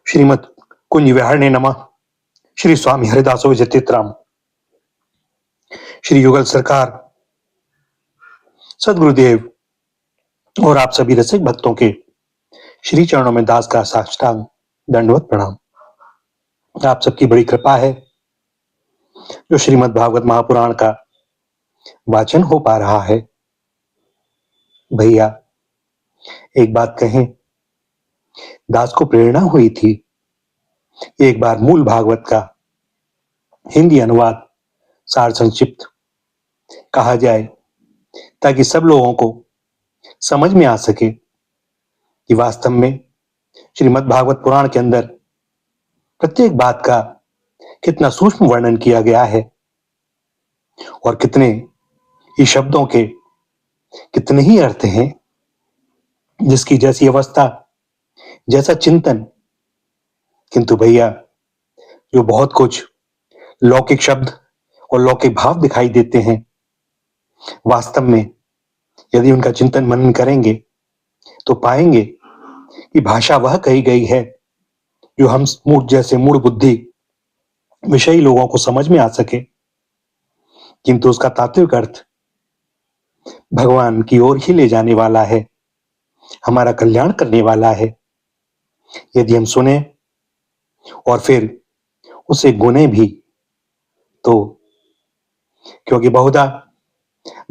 श्रीमद कुंज विहारिणे नमः। श्री स्वामी हरिदासो विजयतीर्थराम, श्री युगल सरकार, सदगुरुदेव और आप सभी रसिक भक्तों के श्री चरणों में दास का साष्टांग दंडवत प्रणाम। आप सबकी बड़ी कृपा है जो श्रीमद् भागवत महापुराण का वाचन हो पा रहा है। भैया एक बात कहें, दास को प्रेरणा हुई थी एक बार मूल भागवत का हिंदी अनुवाद सार संक्षिप्त कहा जाए ताकि सब लोगों को समझ में आ सके कि वास्तव में श्रीमद् भागवत पुराण के अंदर प्रत्येक बात का कितना सूक्ष्म वर्णन किया गया है और कितने ही शब्दों के कितने ही अर्थ हैं, जिसकी जैसी अवस्था जैसा चिंतन। किंतु भैया जो बहुत कुछ लौकिक शब्द और लौकिक भाव दिखाई देते हैं, वास्तव में यदि उनका चिंतन मनन करेंगे तो पाएंगे कि भाषा वह कही गई है जो हम जैसे मूढ़ बुद्धि विषयी लोगों को समझ में आ सके, किंतु उसका तात्विक अर्थ भगवान की ओर ही ले जाने वाला है, हमारा कल्याण करने वाला है। यदि हम सुने और फिर उसे गुने भी तो, क्योंकि बहुधा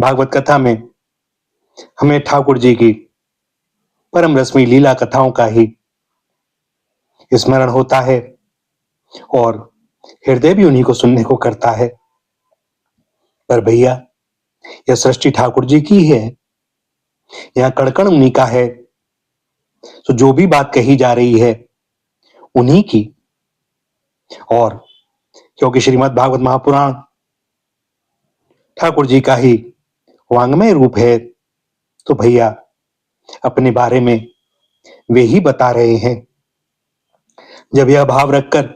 भागवत कथा में हमें ठाकुर जी की परम रश्मि लीला कथाओं का ही स्मरण होता है और हृदय भी उन्हीं को सुनने को करता है। पर भैया यह सृष्टि ठाकुर जी की है, यह कण उन्हीं का है, तो जो भी बात कही जा रही है उन्हीं की। और क्योंकि श्रीमद् भागवत महापुराण ठाकुर जी का ही वांग्मय रूप है, तो भैया अपने बारे में वे ही बता रहे हैं। जब यह भाव रखकर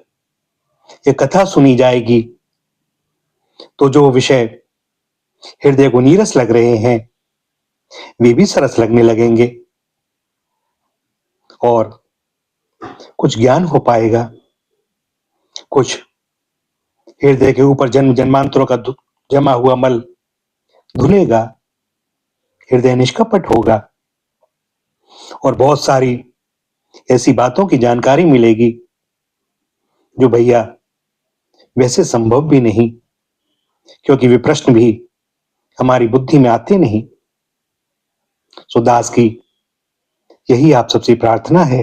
यह कथा सुनी जाएगी तो जो विषय हृदय को नीरस लग रहे हैं वे भी सरस लगने लगेंगे और कुछ ज्ञान हो पाएगा, कुछ हृदय के ऊपर जन्म जन्मांतरों का जमा हुआ मल धुलेगा, हृदय निष्कपट होगा और बहुत सारी ऐसी बातों की जानकारी मिलेगी जो भैया वैसे संभव भी नहीं, क्योंकि वे प्रश्न भी हमारी बुद्धि में आते नहीं। सो दास की यही आप सबसे प्रार्थना है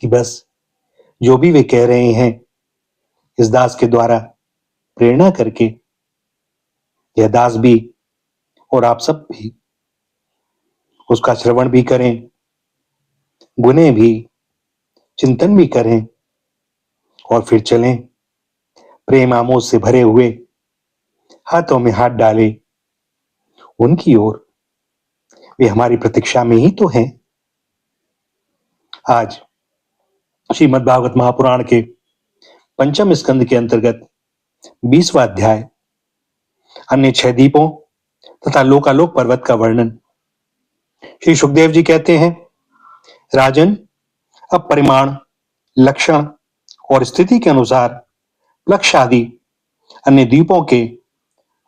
कि बस जो भी वे कह रहे हैं इस दास के द्वारा प्रेरणा करके यह दास भी और आप सब भी उसका श्रवण भी करें, गुने भी, चिंतन भी करें और फिर चलें प्रेम आमोद से भरे हुए हाथों में हाथ डाले उनकी ओर। वे हमारी प्रतीक्षा में ही तो हैं। आज श्रीमद् भागवत महापुराण के पंचम स्कंद के अंतर्गत 20वां अध्याय अन्य 6 दीपों तथा लोकालोक पर्वत का वर्णन। श्री सुखदेव जी कहते हैं, राजन, अब परिमाण, लक्षण और स्थिति के अनुसार प्लक्ष आदि अन्य द्वीपों के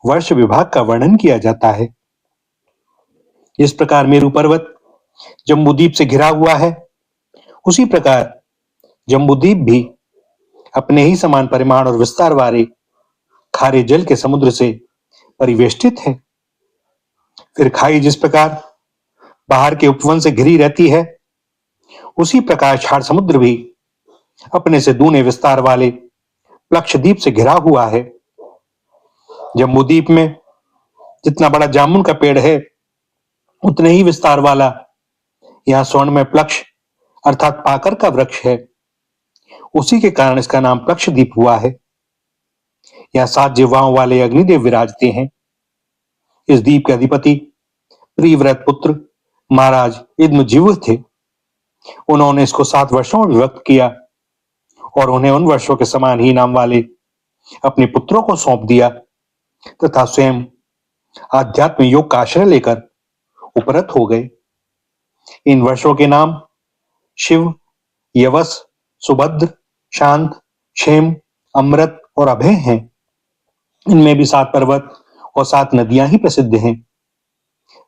वर्ष विभाग का वर्णन किया जाता है। जिस प्रकार मेरु पर्वत जम्बूद्वीप से घिरा हुआ है, उसी प्रकार जम्बूद्वीप भी अपने ही समान परिमाण और विस्तार वाले खारे जल के समुद्र से परिवेष्टित है। फिर खाई जिस प्रकार बाहर के उपवन से घिरी रहती है, उसी प्रकार क्षार समुद्र भी अपने से दूने विस्तार वाले प्लक्षद्वीप से घिरा हुआ है। जम्बूद्वीप में जितना बड़ा जामुन का पेड़ है, उतने ही विस्तार वाला यहाँ स्वर्ण में प्लक्ष अर्थात पाकर का वृक्ष है। उसी के कारण इसका नाम प्लक्षद्वीप हुआ है। यहाँ 7 जिह्वाओं वाले अग्निदेव विराजते हैं। इस द्वीप के अधिपति प्रियव्रत पुत्र महाराज इद्मजीव थे। उन्होंने इसको 7 वर्षों में विभक्त किया और उन्हें उन वर्षों के समान ही नाम वाले अपने पुत्रों को सौंप दिया तथा स्वयं आध्यात्म योग का आश्रय लेकर उपरत हो गए। इन वर्षों के नाम शिव, यवस, सुभद्र, शांत, क्षेम, अमृत और अभय हैं। इनमें भी 7 पर्वत और 7 नदियां ही प्रसिद्ध हैं।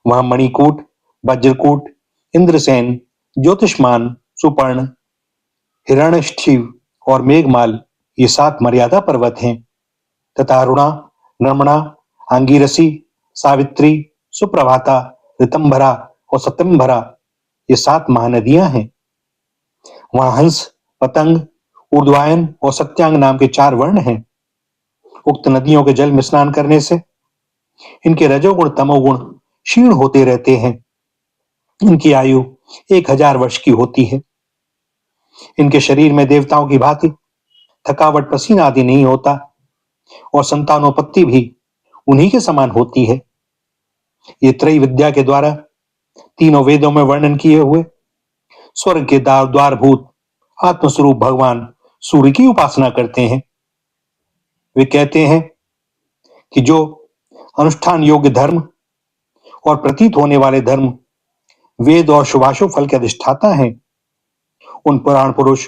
वहां मणिकूट, वज्रकूट, इंद्रसेन, ज्योतिष्मान, सुपर्ण, हिरण्यष्ठिव और मेघमाल ये 7 मर्यादा पर्वत हैं तथा अरुणा, नर्मणा, आंगीरसी, सावित्री, सुप्रभाता, ऋतंभरा और सत्यंभरा ये 7 महानदियां हैं। वहां हंस, पतंग, ऊर्ध्वायन और सत्यांग नाम के 4 वर्ण हैं। उक्त नदियों के जल में स्नान करने से इनके रजोगुण तमोगुण क्षीण होते रहते हैं। इनकी आयु 1000 वर्ष की होती है। इनके शरीर में देवताओं की भांति थकावट, पसीना आदि नहीं होता और संतानोत्पत्ति भी उन्हीं के समान होती है। ये त्रय विद्या के द्वारा तीनों वेदों में वर्णन किए हुए स्वर्ग के द्वारभूत आत्मस्वरूप भगवान सूर्य की उपासना करते हैं। वे कहते हैं कि जो अनुष्ठान योग्य धर्म और प्रतीत होने वाले धर्म वेद और शुभाशुभ फल के अधिष्ठाता हैं, उन पुराण पुरुष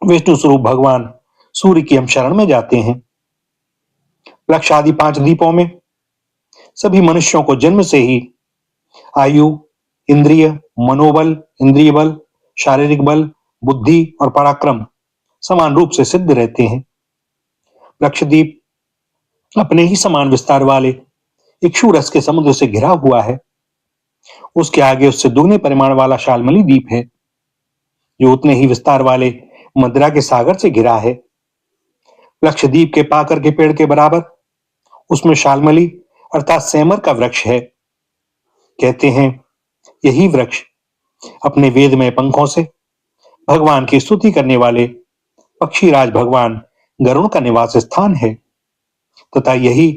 विष्णु स्वरूप भगवान सूर्य की हम शरण में जाते हैं। लक्ष आदि 5 दीपों में सभी मनुष्यों को जन्म से ही आयु, इंद्रिय, मनोबल, इंद्रिय बल, शारीरिक बल, बुद्धि और पराक्रम समान रूप से सिद्ध रहते हैं। लक्षद्वीप अपने ही समान विस्तार वाले इक्षु रस के समुद्र से घिरा हुआ है। उसके आगे उससे दुगने परिमाण वाला शालमली द्वीप है, जो उतने ही विस्तार वाले मदिरा के सागर से घिरा है। लक्षद्वीप के पाकर के पेड़ के बराबर उसमें शालमली अर्थात सेमर का वृक्ष है। कहते हैं यही वृक्ष अपने वेदमय पंखों से भगवान की स्तुति करने वाले पक्षीराज भगवान गरुण का निवास स्थान है तथा यही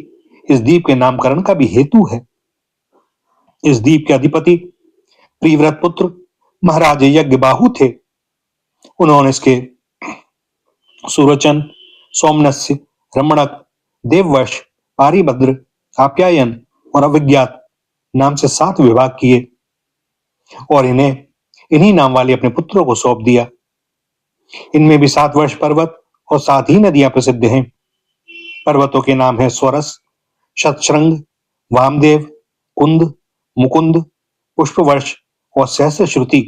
इस द्वीप के नामकरण का भी हेतु है। इस द्वीप के अधिपति प्रियव्रत पुत्र महाराज यज्ञबाहु थे। उन्होंने इसके सुरोचन, सोमनस्य, रमणक, देववश, पारिभद्र, आप्यायन और अविज्ञात नाम से 7 विभाग किए और इन्हें इन्हीं नाम वाले अपने पुत्रों को सौंप दिया। इनमें भी 7 वर्ष पर्वत और 7 ही नदियां प्रसिद्ध हैं। पर्वतों के नाम है स्वरस, शतशृंग, वामदेव, कुंद, मुकुंद, पुष्पवर्ष और सहस्रश्रुति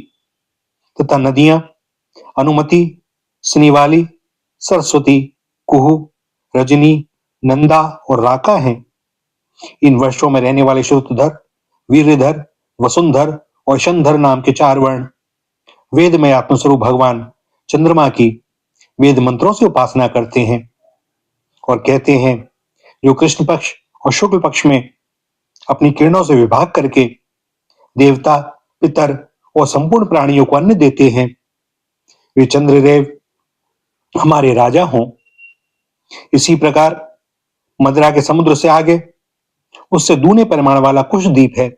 तथा नदियां अनुमति, स्निवाली, सरस्वती, कुहू, रजनी, नंदा और राका हैं। इन वर्षों में रहने वाले श्रुतधर, वीरधर, वसुंधर और शंधर नाम के 4 वर्ण वेद में आत्मस्वरूप भगवान चंद्रमा की वेद मंत्रों से उपासना करते हैं और कहते हैं जो कृष्ण पक्ष और शुक्ल पक्ष में अपनी किरणों से विभाग करके देवता, पितर और संपूर्ण प्राणियों को अन्न देते हैं, वे चंद्रदेव हमारे राजा हों। इसी प्रकार मदिरा के समुद्र से आगे उससे दूने परिमाण वाला कुश द्वीप है।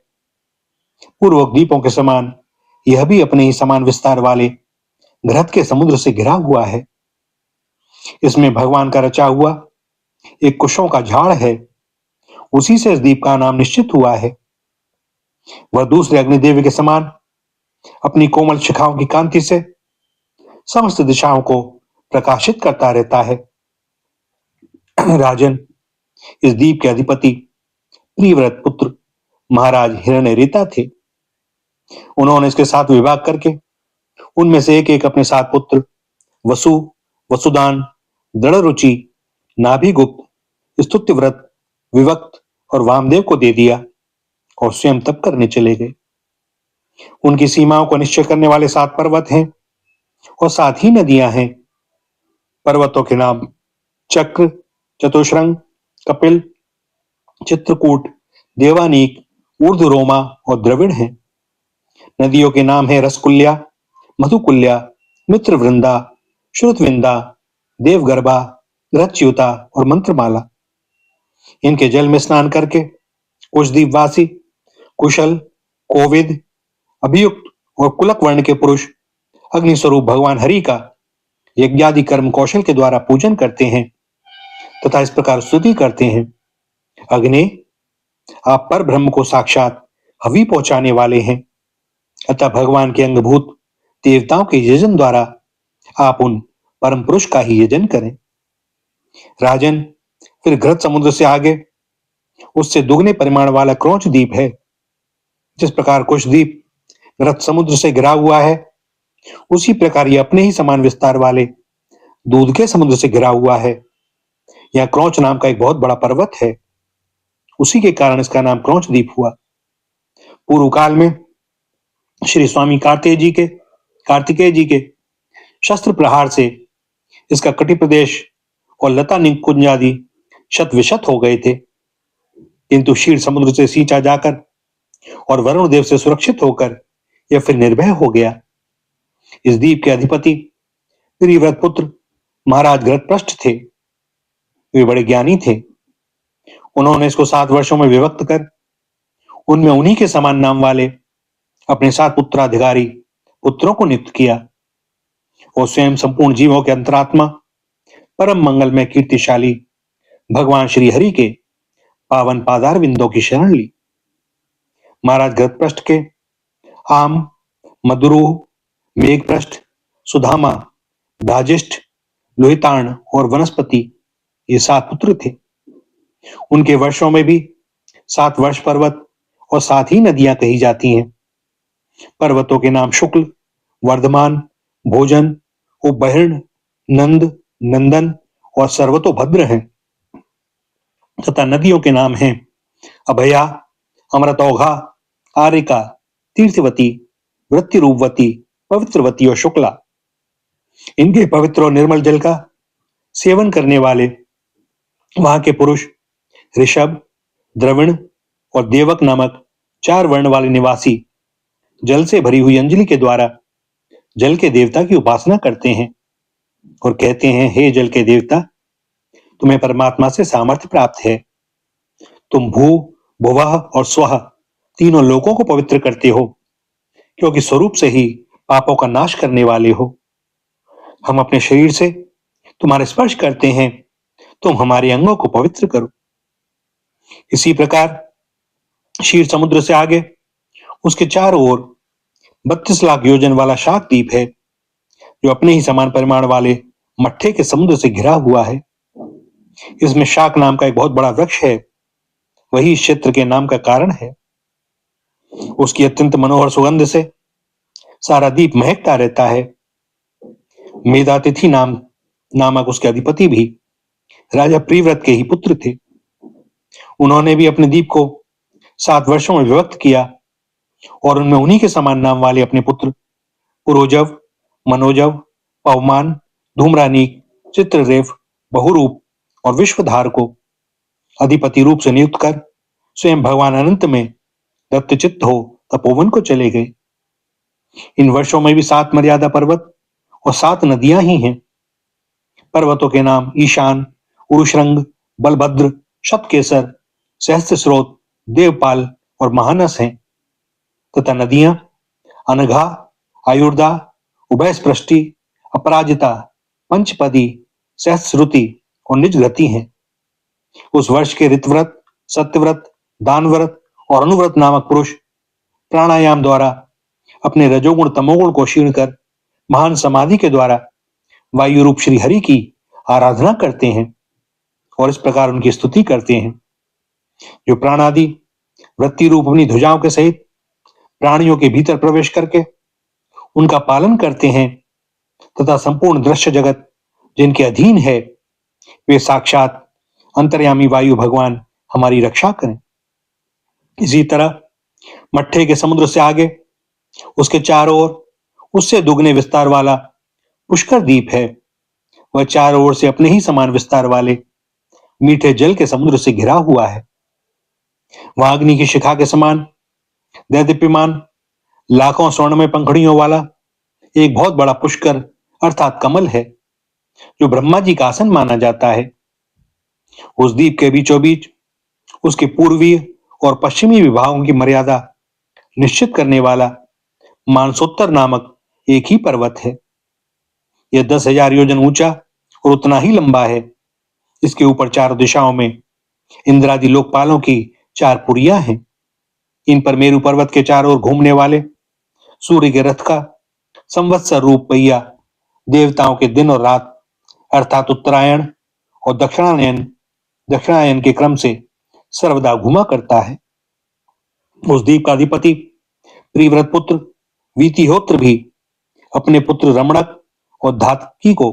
पूर्व द्वीपों के समान यह भी अपने ही समान विस्तार वाले घृत के समुद्र से घिरा हुआ है। इसमें भगवान का रचा हुआ एक कुशों का झाड़ है। उसी से इस द्वीप का नाम निश्चित हुआ है। वह दूसरे अग्निदेव के समान अपनी कोमल शिखाओं की कांति से समस्त दिशाओं को प्रकाशित करता रहता है। राजन, इस द्वीप के अधिपति प्रियव्रत पुत्र महाराज हिरण्यरेता थे। उन्होंने इसके 7 विभाग करके उनमें से एक एक अपने 7 पुत्र वसु, वसुदान, दृढ़रुचि, नाभिगुप्त, स्तुत्यव्रत, विवक्त और वामदेव को दे दिया और स्वयं तप करने चले गए। उनकी सीमाओं को निश्चय करने वाले 7 पर्वत हैं और 7 ही नदियां हैं। पर्वतों के नाम चक्र, चतुश्रंग, कपिल, चित्रकूट, देवानीक, ऊर्ध्वरोमा और द्रविड़ हैं। नदियों के नाम है रसकुल्या, मधुकुल्या, मित्रवृंदा, श्रुतविंदा, देवगर्भा, घृतच्युता और मंत्रमाला। इनके जल में स्नान करके कुशद्वीपवासी कुशल, कोविद, अभियुक्त और कुलक वर्ण के पुरुष अग्नि स्वरूप भगवान हरि का यज्ञादि कर्म कौशल के द्वारा पूजन करते हैं तथा इस प्रकार स्तुति करते हैं, अग्नि, आप पर ब्रह्म को साक्षात हवि पहुंचाने वाले हैं, अतः भगवान के अंगभूत देवताओं के यजन द्वारा आप उन परम पुरुष का ही यजन करें। राजन, फिर घृत समुद्र से आगे उससे दुगने परिमाण वाला क्रौंच द्वीप है। जिस प्रकार कुश द्वीप घृत समुद्र से घिरा हुआ है, उसी प्रकार ये अपने ही समान विस्तार वाले दूध के समुद्र से घिरा हुआ है। यह क्रौंच नाम का एक बहुत बड़ा पर्वत है, उसी के कारण इसका नाम क्रौंच द्वीप हुआ। पूर्व काल में श्री स्वामी कार्तिकेय जी के शस्त्र प्रहार से इसका कटि प्रदेश और लता निकुंज आदि शत विशत हो गए थे, किंतु क्षीर समुद्र से सींचा जाकर और वरुण देव से सुरक्षित होकर यह फिर निर्भय हो गया। इस द्वीप के अधिपति प्रियव्रत पुत्र महाराज घृतपृष्ठ थे। वे बड़े ज्ञानी थे। उन्होंने इसको 7 वर्षों में विभक्त कर उनमें उन्हीं के समान नाम वाले अपने 7 उत्तराधिकारी पुत्रों को नियुक्त किया और स्वयं संपूर्ण जीवों के अंतरात्मा परम मंगल में कीर्तिशाली भगवान श्री हरि के पावन पादार विंदों की शरण ली। महाराज घृतपृष्ठ के आम, मधुरूह, मेघपृष्ठ, सुधामा, दाजिष्ठ, लोहितार्ण और वनस्पति ये 7 पुत्र थे। उनके वर्षों में भी 7 वर्ष पर्वत और 7 ही नदियां कही जाती हैं। पर्वतों के नाम शुक्ल, वर्धमान, भोजन, उपबहिर्ण, नंद, नंदन और सर्वतोभद्र हैं तथा नदियों के नाम हैं अभया, अमृतौघा, आरिका, तीर्थवती, वृत्तिरूपवती, पवित्रवती और शुक्ला। इनके पवित्र और निर्मल जल का सेवन करने वाले वहां के पुरुष ऋषभ, द्रविण और देवक नामक 4 वर्ण वाले निवासी जल से भरी हुई अंजलि के द्वारा जल के देवता की उपासना करते हैं और कहते हैं, हे जल के देवता, तुम्हें परमात्मा से सामर्थ्य प्राप्त है। तुम भू, भुवः और स्वः तीनों लोकों को पवित्र करते हो, क्योंकि स्वरूप से ही पापों का नाश करने वाले हो। हम अपने शरीर से तुम्हारे स्पर्श करते हैं, तुम हमारे अंगों को पवित्र करो। इसी प्रकार क्षीर समुद्र से आगे उसके चारों ओर 32 लाख योजन वाला शाक द्वीप है, जो अपने ही समान परिमाण वाले मट्ठे के समुद्र से घिरा हुआ है। इसमें शाक नाम का एक बहुत बड़ा वृक्ष है, वही इस क्षेत्र के नाम का कारण है। उसकी अत्यंत मनोहर सुगंध से सारा द्वीप महकता रहता है। मेधातिथि नामक उसके अधिपति भी राजा प्रियव्रत के ही पुत्र थे। उन्होंने भी अपने द्वीप को 7 वर्षों में विभक्त किया और उनमें उन्हीं के समान नाम वाले अपने पुत्र पुरोजव, मनोजव, पवमान, धूम्रानीक, चित्ररेफ, बहुरूप और विश्वधार को अधिपति रूप से नियुक्त कर स्वयं भगवान अनंत में दत्तचित्त हो तपोवन को चले गए। इन वर्षों में भी 7 मर्यादा पर्वत और 7 नदियां ही हैं। पर्वतों के नाम ईशान, उरुश्रंग, बलभद्र, शतकेसर, सहस्त्रस्रोत, देवपाल और महानस हैं तथा नदियां अनघा, आयुर्दा, उभयस्पृष्टि, अपराजिता, पंचपदी, सहस्रश्रुति और निजगति हैं। उस वर्ष के ऋतव्रत, सत्यव्रत, दानव्रत और अनुव्रत नामक पुरुष प्राणायाम द्वारा अपने रजोगुण तमोगुण को क्षीण कर महान समाधि के द्वारा वायु रूप श्री हरि की आराधना करते हैं और इस प्रकार उनकी स्तुति करते हैं। जो प्राणादि वृत्ति रूप अपनी ध्वजाओं के सहित प्राणियों के भीतर प्रवेश करके उनका पालन करते हैं तथा संपूर्ण दृश्य जगत जिनके अधीन है, वे साक्षात अंतर्यामी वायु भगवान हमारी रक्षा करें। इसी तरह मट्ठे के समुद्र से आगे उसके चारों ओर उससे दुगने विस्तार वाला पुष्कर द्वीप है। वह चारों ओर से अपने ही समान विस्तार वाले मीठे जल के समुद्र से घिरा हुआ है। वहां अग्नि की शिखा के समान दैदीप्यमान लाखों स्वर्णमय पंखुड़ियों वाला एक बहुत बड़ा पुष्कर अर्थात कमल है, जो ब्रह्मा जी का आसन माना जाता है। उस द्वीप के बीचों बीच उसके पूर्वीय और पश्चिमी विभागों की मर्यादा निश्चित करने वाला मानसोत्तर नामक एक ही पर्वत है। यह 10,000 योजन ऊंचा और उतना ही लंबा है। इसके ऊपर चारों दिशाओं में इंद्रादि लोकपालों की 4 पुरियां हैं। इन पर मेरु पर्वत के चारों ओर घूमने वाले सूर्य के रथ का संवत्सर रूप पहिया देवताओं के दिन और रात अर्थात उत्तरायण और दक्षिणायन के क्रम से सर्वदा घुमा करता है। उस द्वीप का अधिपति प्रिव्रत पुत्र वीतिहोत्र भी अपने पुत्र रमणक और धातकी को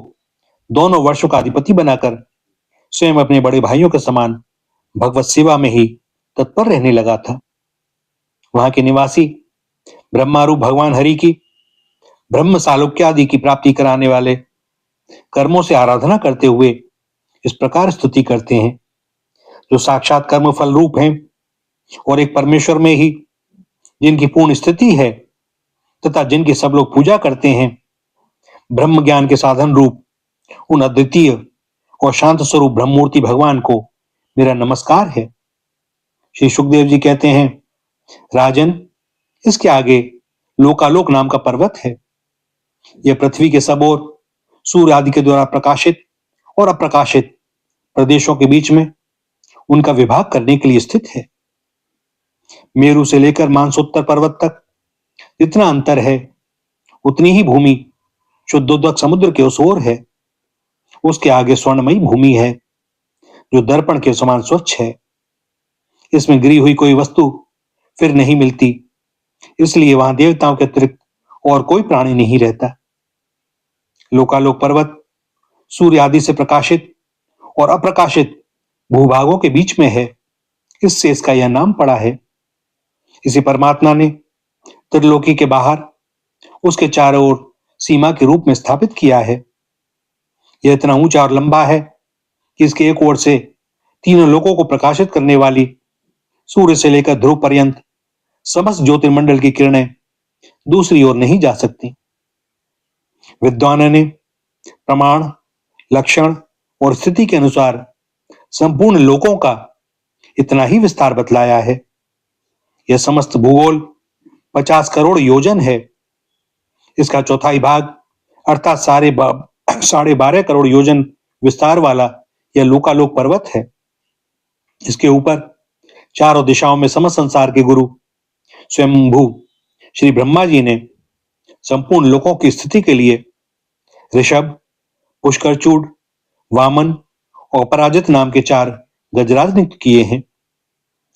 दोनों वर्षों का अधिपति बनाकर स्वयं अपने बड़े भाइयों के समान भगवत सेवा में ही तत्पर रहने लगा था। वहां के निवासी ब्रह्मारूप भगवान हरि की ब्रह्म सालोक्य आदि की प्राप्ति कराने वाले कर्मों से आराधना करते हुए इस प्रकार स्तुति करते हैं। जो साक्षात कर्म फल रूप हैं और एक परमेश्वर में ही जिनकी पूर्ण स्थिति है तथा जिनकी सब लोग पूजा करते हैं, ब्रह्म ज्ञान के साधन रूप उन अद्वितीय और शांत स्वरूप ब्रह्ममूर्ति भगवान को मेरा नमस्कार है। श्री सुखदेव जी कहते हैं, राजन, इसके आगे लोकालोक नाम का पर्वत है। यह पृथ्वी के सब ओर सूर्य आदि के द्वारा प्रकाशित और अप्रकाशित प्रदेशों के बीच में उनका विभाग करने के लिए स्थित है। मेरु से लेकर मानसोत्तर पर्वत तक जितना अंतर है उतनी ही भूमि शुद्धोदक समुद्र के उस ओर है। उसके आगे स्वर्णमयी भूमि है जो दर्पण के समान स्वच्छ है। इसमें गिरी हुई कोई वस्तु फिर नहीं मिलती, इसलिए वहां देवताओं के अतिरिक्त और कोई प्राणी नहीं रहता। लोकालोक पर्वत सूर्य आदि से प्रकाशित और अप्रकाशित भूभागों के बीच में है, इससे इसका यह नाम पड़ा है। इसी परमात्मा ने त्रिलोकी के बाहर उसके चारों ओर सीमा के रूप में स्थापित किया है। यह इतना ऊंचा और लंबा है कि इसके एक ओर से तीनों लोकों को प्रकाशित करने वाली सूर्य से लेकर ध्रुव पर्यंत समस्त ज्योतिर्मंडल की किरणें दूसरी ओर नहीं जा सकती। विद्वानों ने प्रमाण, लक्षण और स्थिति के अनुसार संपूर्ण लोकों का इतना ही विस्तार बतलाया है। यह समस्त भूगोल 50 करोड़ योजन है। इसका चौथाई भाग अर्थात 12.5 करोड़ योजन विस्तार वाला यह लोकालोक पर्वत है। इसके ऊपर चारों दिशाओं में समस्त संसार के गुरु स्वयंभू श्री ब्रह्मा जी ने संपूर्ण लोकों की स्थिति के लिए ऋषभ, पुष्करचूड, वामन और अपराजित नाम के 4 गजराज नियुक्त किए हैं।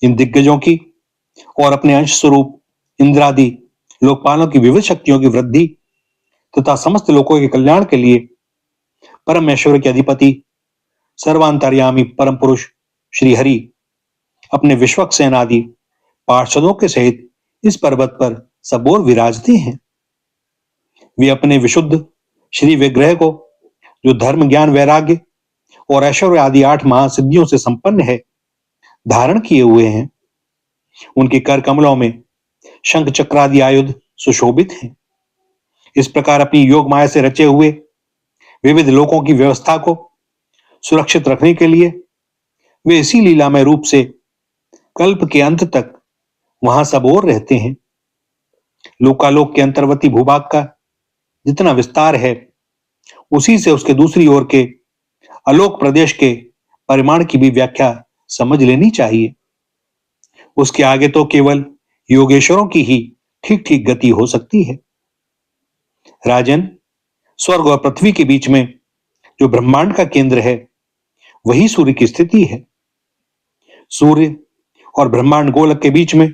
इन दिग्गजों की और अपने अंश स्वरूप इंद्रादि लोकपालों की विविध शक्तियों की वृद्धि तथा समस्त लोकों के कल्याण के लिए परम ऐश्वर्य के अधिपति सर्वांतर्यामी परम पुरुष श्री हरि अपने विश्वक्सेन आदि पार्षदों के सहित इस पर्वत पर सब ओर विराजते हैं। वे अपने विशुद्ध श्री विग्रह को, जो धर्म, ज्ञान, वैराग्य और ऐश्वर्य आदि 8 महासिद्धियों से संपन्न है, धारण किए हुए हैं। उनके कर कमलों में शंख चक्र आदि आयुध सुशोभित हैं। इस प्रकार अपनी योग माया से रचे हुए विविध लोकों की व्यवस्था को सुरक्षित रखने के लिए वे इसी लीलामय रूप से कल्प के अंत तक वहां सब ओर रहते हैं। लोकालोक के अंतर्वर्ती भूभाग का जितना विस्तार है, उसी से उसके दूसरी ओर के अलोक प्रदेश के परिमाण की भी व्याख्या समझ लेनी चाहिए। उसके आगे तो केवल योगेश्वरों की ही ठीक ठीक गति हो सकती है। राजन, स्वर्ग और पृथ्वी के बीच में जो ब्रह्मांड का केंद्र है, वही सूर्य की स्थिति है। सूर्य और ब्रह्मांड गोलक के बीच में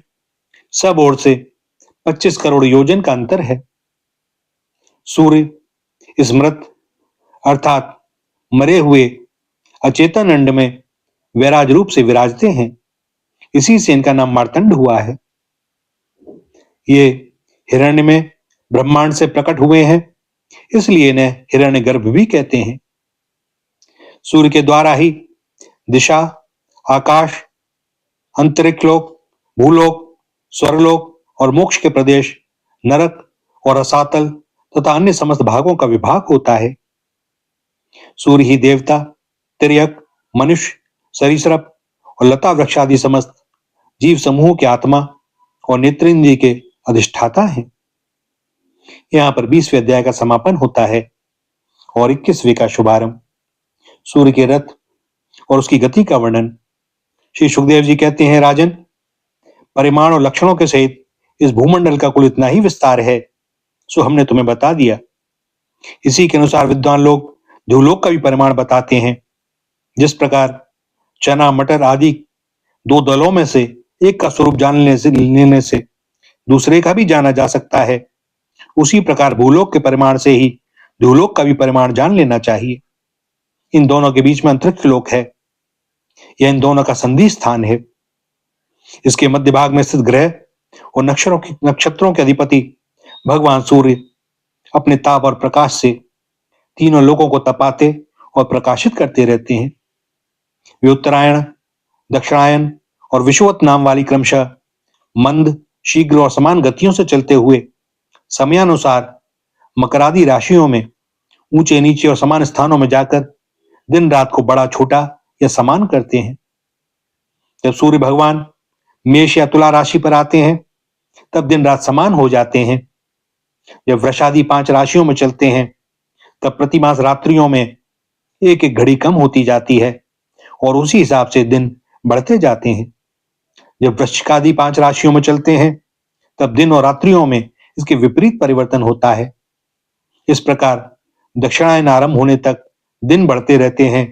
सब ओर से 25 करोड़ योजन का अंतर है। सूर्य इस मृत अर्थात मरे हुए अचेतन अंड में वैराज रूप से विराजते हैं। इसी से इनका नाम मार्तंड हुआ है। ये हिरण्य में ब्रह्मांड से प्रकट हुए हैं, इसलिए इन्हें हिरण्यगर्भ भी कहते हैं। सूर्य के द्वारा ही दिशा, आकाश, अंतरिक्ष लोक, भूलोक, स्वर्लोक और मोक्ष के प्रदेश, नरक और रसातल तथा अन्य समस्त भागों का विभाग होता है। सूर्य ही देवता, तिर्यक, मनुष्य, सरीसृप और लता वृक्ष आदि समस्त जीव समूह के आत्मा और नेत्रेंद्रिय के अधिष्ठाता हैं। यहाँ पर 20वें अध्याय का समापन होता है और 21वें का शुभारंभ। सूर्य के रथ और उसकी गति का वर्णन श्री सुखदेव जी कहते हैं, राजन, परिमाण और लक्षणों के सहित इस भूमंडल का कुल इतना ही विस्तार है। सो हमने तुम्हें बता दिया। इसी के अनुसार विद्वान लोग ध्रुवलोक का भी परिमाण बताते हैं। जिस प्रकार चना मटर आदि दो दलों में से एक का स्वरूप जान लेने से दूसरे का भी जाना जा सकता है, उसी प्रकार भूलोक के परिमाण से ही ध्रुवलोक का भी परिमाण जान लेना चाहिए। इन दोनों के बीच में अंतरिक्ष लोक है। यह इन दोनों का संधि स्थान है। इसके मध्य भाग में स्थित ग्रह और नक्षत्रों के अधिपति भगवान सूर्य अपने ताप और प्रकाश से तीनों लोकों को तपाते और प्रकाशित करते रहते हैं। वे उत्तरायण, दक्षिणायन और विषुवत नाम वाली क्रमशः मंद, शीघ्र और समान गतियों से चलते हुए समयानुसार मकरादि राशियों में ऊंचे नीचे और समान स्थानों में जाकर दिन रात को बड़ा छोटा या समान करते हैं। जब सूर्य भगवान मेष या तुला राशि पर आते हैं तब दिन रात समान हो जाते हैं। जब वृषादि 5 राशियों में चलते हैं तब प्रतिमास रात्रियों में एक एक घड़ी कम होती जाती है और उसी हिसाब से दिन बढ़ते जाते हैं। जब वृश्चिकादि 5 राशियों में चलते हैं तब दिन और रात्रियों में इसके विपरीत परिवर्तन होता है। इस प्रकार दक्षिणायन आरंभ होने तक दिन बढ़ते रहते हैं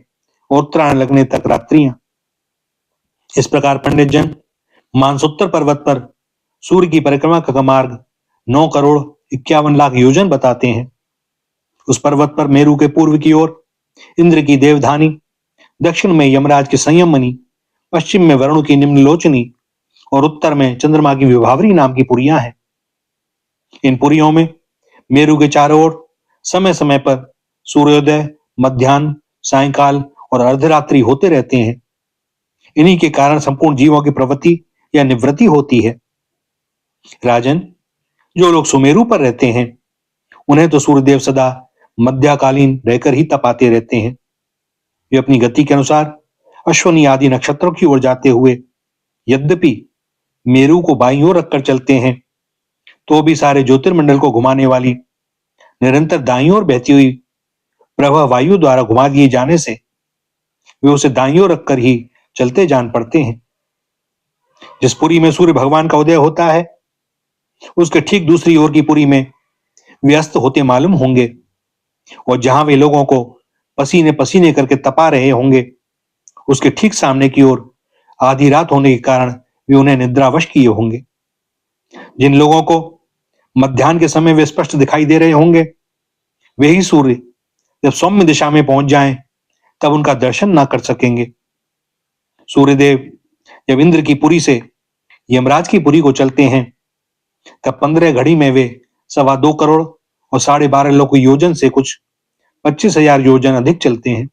और उत्तरायण लगने तक रात्रियां। इस प्रकार पंडित जन मानसोत्तर पर्वत पर सूर्य की परिक्रमा का मार्ग 9 करोड़ 51 लाख योजन बताते हैं। उस पर्वत पर मेरु के पूर्व की ओर इंद्र की देवधानी, दक्षिण में यमराज की संयमनी, पश्चिम में वरुण की निम्नलोचनी और उत्तर में चंद्रमा की विभावरी नाम की पुरियां हैं। इन पुरियों में मेरु के चारों ओर समय समय पर सूर्योदय, मध्याह्न, सायंकाल और अर्धरात्रि होते रहते हैं। इन्हीं के कारण संपूर्ण जीवों की प्रवृत्ति या निवृत्ति होती है। राजन, जो लोग सुमेरु पर रहते हैं उन्हें तो सूर्यदेव सदा मध्याकालीन रहकर ही तपाते रहते हैं। वे अपनी गति के अनुसार अश्वनी आदि नक्षत्रों की ओर जाते हुए यद्यपि मेरु को बाईं ओर रखकर चलते हैं तो भी सारे ज्योतिर्मंडल को घुमाने वाली निरंतर दाईं ओर बहती हुई प्रवाह वायु द्वारा घुमा दिए जाने से वे उसे दाईं ओर रखकर ही चलते जान पड़ते हैं। जिस पुरी में सूर्य भगवान का उदय होता है उसके ठीक दूसरी ओर की पुरी में वे अस्त होते मालूम होंगे और जहां वे लोगों को पसीने पसीने करके तपा रहे होंगे उसके ठीक सामने की ओर आधी रात होने के कारण वे उन्हें निद्रावश किए होंगे। जिन लोगों को मध्याह्न के समय वे स्पष्ट दिखाई दे रहे होंगे वे ही सूर्य जब सौम्य दिशा में पहुंच जाएं तब उनका दर्शन ना कर सकेंगे। सूर्यदेव जब इंद्र की पुरी से यमराज की पुरी को चलते हैं तब 15 घड़ी में वे 2.25 करोड़ और 12.5 लाख योजन से कुछ 25,000 योजन अधिक चलते हैं।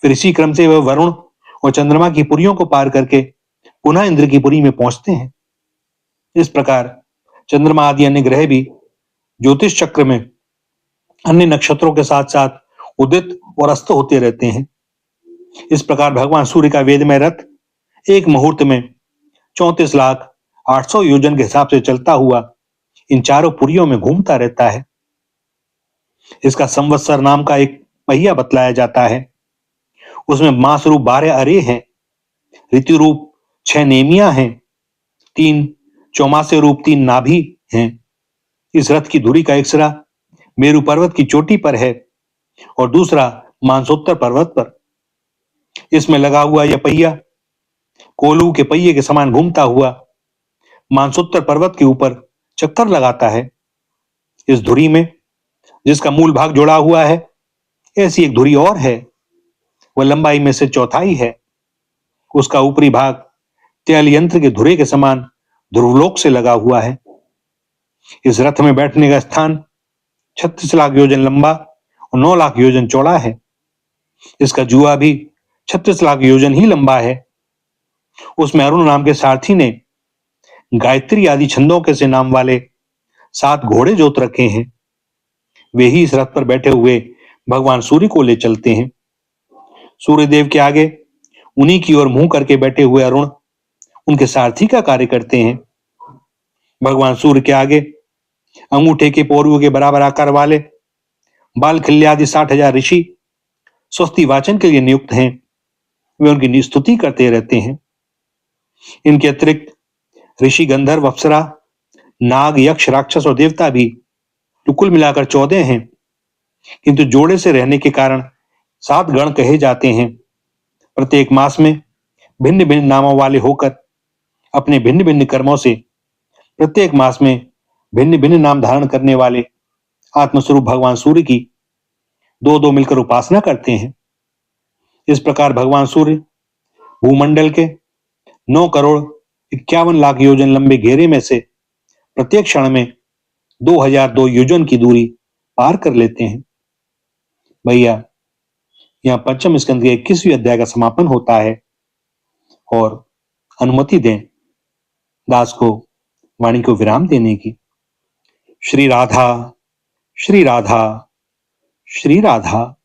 फिर इसी क्रम से वह वरुण और चंद्रमा की पुरियों को पार करके पुनः इंद्र की पुरी में पहुंचते हैं। इस प्रकार चंद्रमा आदि अन्य ग्रह भी ज्योतिष चक्र में अन्य नक्षत्रों के साथ साथ उदित और अस्त होते रहते हैं। इस प्रकार भगवान सूर्य का वेदमय रथ एक मुहूर्त में 34,800,000 योजन के हिसाब से चलता हुआ इन चारों पुरियों में घूमता रहता है। इसका संवत्सर नाम का एक पहिया बतलाया जाता है। उसमें मास रूप 12 अरे हैं, ऋतु रूप 6 नेमियां हैं, 3 चौमासे रूप 3 नाभि हैं। इस रथ की धुरी का एक सिरा मेरु पर्वत की चोटी पर है और दूसरा मानसोत्तर पर्वत पर। इसमें लगा हुआ यह पहिया कोलू के पहिए के समान घूमता हुआ मानसोत्तर पर्वत के ऊपर चक्कर लगाता है। इस धुरी में जिसका मूल भाग जोड़ा हुआ है ऐसी एक धुरी और है, वह लंबाई में से चौथाई है। उसका ऊपरी भाग तेल यंत्र के धुरे के समान ध्रुवलोक से लगा हुआ है। इस रथ में बैठने का स्थान 36 लाख योजन लंबा और 9 लाख योजन चौड़ा है। इसका जुआ भी 36 लाख योजन ही लंबा है। उसमें अरुण नाम के सारथी ने गायत्री आदि छंदों के से नाम वाले 7 घोड़े जोत रखे हैं। वे ही इस रथ पर बैठे हुए भगवान सूर्य को ले चलते हैं। सूर्यदेव के आगे उन्हीं की ओर मुंह करके बैठे हुए अरुण उनके सारथी का कार्य करते हैं। भगवान सूर्य के आगे अंगूठे के पोरुओं के बराबर आकार वाले बाल खिल्यादि 60,000 ऋषि स्वस्ति वाचन के लिए नियुक्त हैं। वे उनकी स्तुति करते रहते हैं। इनके अतिरिक्त ऋषि, गंधर्व, अप्सरा, नाग, यक्ष, राक्षस और देवता भी तो कुल मिलाकर 14 हैं, किंतु जोड़े से रहने के कारण 7 गण कहे जाते हैं। प्रत्येक मास में भिन्न भिन्न नामों वाले होकर अपने भिन्न भिन्न कर्मों से प्रत्येक मास में भिन्न भिन्न नाम धारण करने वाले आत्मस्वरूप भगवान सूर्य की दो दो मिलकर उपासना करते हैं। इस प्रकार भगवान सूर्य भूमंडल के 9,51,00,000 योजन लंबे घेरे में से प्रत्येक क्षण में 2002 योजन की दूरी पार कर लेते हैं। भैया, यहाँ पंचम स्कंद के 21वें अध्याय का समापन होता है और अनुमति दें दास को वाणी को विराम देने की। श्री राधा, श्री राधा, श्री राधा।